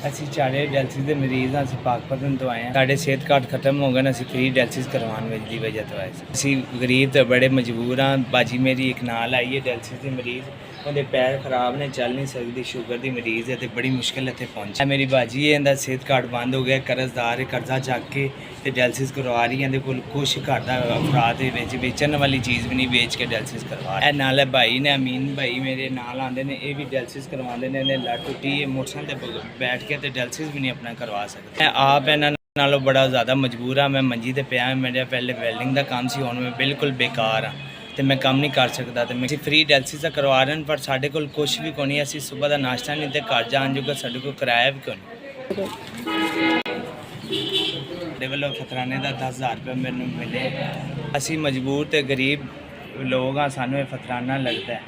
ਅਸੀਂ ਚਾਰੇ ਡਾਇਲਸਿਸ ਦੇ ਮਰੀਜ਼ ਹਾਂ। ਅਸੀਂ ਪਾਕਪਤਨ ਤੋਂ ਆਏ ਹਾਂ। ਸਾਡੇ ਸਿਹਤ ਕਾਰਡ ਖਤਮ ਹੋ ਗਏ ਨੇ। ਅਸੀਂ ਫ੍ਰੀ ਡਾਇਲਸਿਸ ਕਰਵਾਉਣ ਵਿੱਚ ਦੀ ਵਜ੍ਹਾ ਤੋਂ ਆਏ ਸੀ। ਅਸੀਂ ਗਰੀਬ ਤੇ ਬੜੇ ਮਜਬੂਰ ਹਾਂ। ਬਾਜੀ ਮੇਰੀ ਇੱਕ ਨਾਲ ਆਈ ਹੈ ਡਾਇਲਸਿਸ ਦੇ ਮਰੀਜ਼, ਉਹਦੇ ਪੈਰ ਖਰਾਬ ਨੇ, ਚੱਲ ਨਹੀਂ ਸਕਦੀ, ਸ਼ੂਗਰ ਦੀ ਮਰੀਜ਼ ਹੈ ਤੇ ਬੜੀ ਮੁਸ਼ਕਿਲ ਇੱਥੇ ਪਹੁੰਚੀ। ਮੇਰੀ ਬਾਜੀ ਹੈ, ਇਹਦਾ ਸਿਹਤ ਕਾਰਡ ਬੰਦ ਹੋ ਗਿਆ, ਕਰਜ਼ਦਾਰ ਹੈ, ਕਰਜ਼ਾ ਚੱਕ ਕੇ ਤੇ ਡਾਇਲਸਿਸ ਕਰਵਾ ਰਹੀ ਹੈ। ਇਹਦੇ ਕੋਲ ਕੁਛ ਘਰ ਦਾ ਅਫਰਾਦ ਦੇ ਵਿੱਚ ਵੇਚਣ ਵਾਲੀ ਚੀਜ਼ ਵੀ ਨਹੀਂ, ਵੇਚ ਕੇ ਡਾਇਲਸਿਸ ਕਰਵਾ ਇਹ ਨਾਲ ਭਾਈ ਨੇ, ਅਮੀਨ ਭਾਈ ਮੇਰੇ ਨਾਲ ਆਉਂਦੇ ਨੇ, ਇਹ ਵੀ ਡਾਇਲਸਿਸ ਕਰਵਾਉਂਦੇ ਨੇ। ਇਹਨੇ ਲੱਤ ਟੁੱਟੀ ਹੈ, ਮੋਟਰਸਾਈਕਲ ਤੇ ਬੈਠ ਕੇ ਤੇ ਡਾਇਲਸਿਸ ਵੀ ਨਹੀਂ ਆਪਣਾ ਕਰਵਾ ਸਕਦਾ। ਮੈਂ ਆਪ ਇਹਨਾਂ ਨਾਲੋਂ ਬੜਾ ਜ਼ਿਆਦਾ ਮਜਬੂਰ ਹਾਂ। ਮੈਂ ਮੰਜੀ ਤੇ ਪਿਆ, ਮੇਰਾ ਪਹਿਲੇ ਵੈਲਡਿੰਗ ਦਾ ਕੰਮ ਸੀ, ਹੁਣ ਮੈਂ ਬਿਲਕੁਲ ਬੇਕਾਰ ਹਾਂ ਤੇ ਮੈਂ ਕੰਮ ਨਹੀਂ ਕਰ ਸਕਦਾ ਤੇ ਮੈਂ ਫ੍ਰੀ ਡਾਇਲਸਿਸ ਦਾ ਕਰਵਾ ਰਹੇ ਹਾਂ, ਪਰ ਸਾਡੇ ਕੋਲ ਕੁਛ ਵੀ ਕੋਈ ਨਹੀਂ। ਅਸੀਂ ਸਵੇਰ ਦਾ ਨਾਸ਼ਤਾ ਨਹੀਂ ਤੇ ਘਰ ਜਾਣ ਜੋਗਾ ਸਾਡੇ ਕੋਲ ਕਿਰਾਇਆ ਵੀ ਕੋਈ ਨਹੀਂ। ਸਾਡੇ ਵੱਲੋਂ ਫਤਰਾਨੇ ਦਾ 10,000 ਰੁਪਏ ਮੈਨੂੰ ਮਿਲੇ। ਅਸੀਂ ਮਜਬੂਰ ਤੇ ਗਰੀਬ ਲੋਕ ਹਾਂ, ਸਾਨੂੰ ਇਹ ਫਤਰਾਨਾ ਲੱਗਦਾ ਹੈ।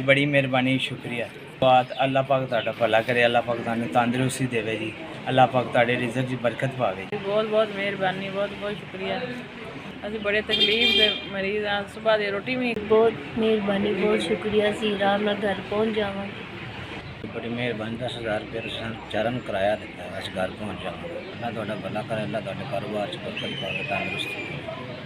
ਬੜੀ ਮਿਹਰਬਾਨੀ, ਸ਼ੁਕਰੀਆ। ਬਾਤ ਅੱਲਾਹ ਪਾਕ ਤੁਹਾਡਾ ਭਲਾ ਕਰੇ, ਅੱਲਾਹ ਪਾਕ ਤੁਹਾਨੂੰ ਤੰਦਰੁਸਤੀ ਦੇਵੇ ਜੀ, ਅੱਲਾਹ ਪਾਕ ਤੁਹਾਡੇ ਰਿਜ਼ਕ 'ਚ ਬਰਕਤ ਪਾਵੇ। बहुत बहुत मेहरबानी, बहुत बहुत शुक्रिया। ਅਸੀਂ ਬੜੇ ਤਕਲੀਫ ਦੇ ਮਰੀਜ਼ ਆ, ਸਵੇਰ ਦੀ ਰੋਟੀ ਵੀ बहुत मेहरबानी, बहुत शुक्रिया। ਅਸੀਂ ਆਰਾਮ ਨਾਲ ਘਰ ਪਹੁੰਚ ਜਾਵਾਂਗੇ। बड़ी मेहरबानी, 10,000 रुपये चारों ਨੂੰ किराया दिता है, अस घर पहुँच जावांगे। अल्लाह ਤੁਹਾਡਾ भला करे, अल्लाह ਤੁਹਾਡੇ कारोबार 'ਚ बरकत पावे, तंदुरुस्ती।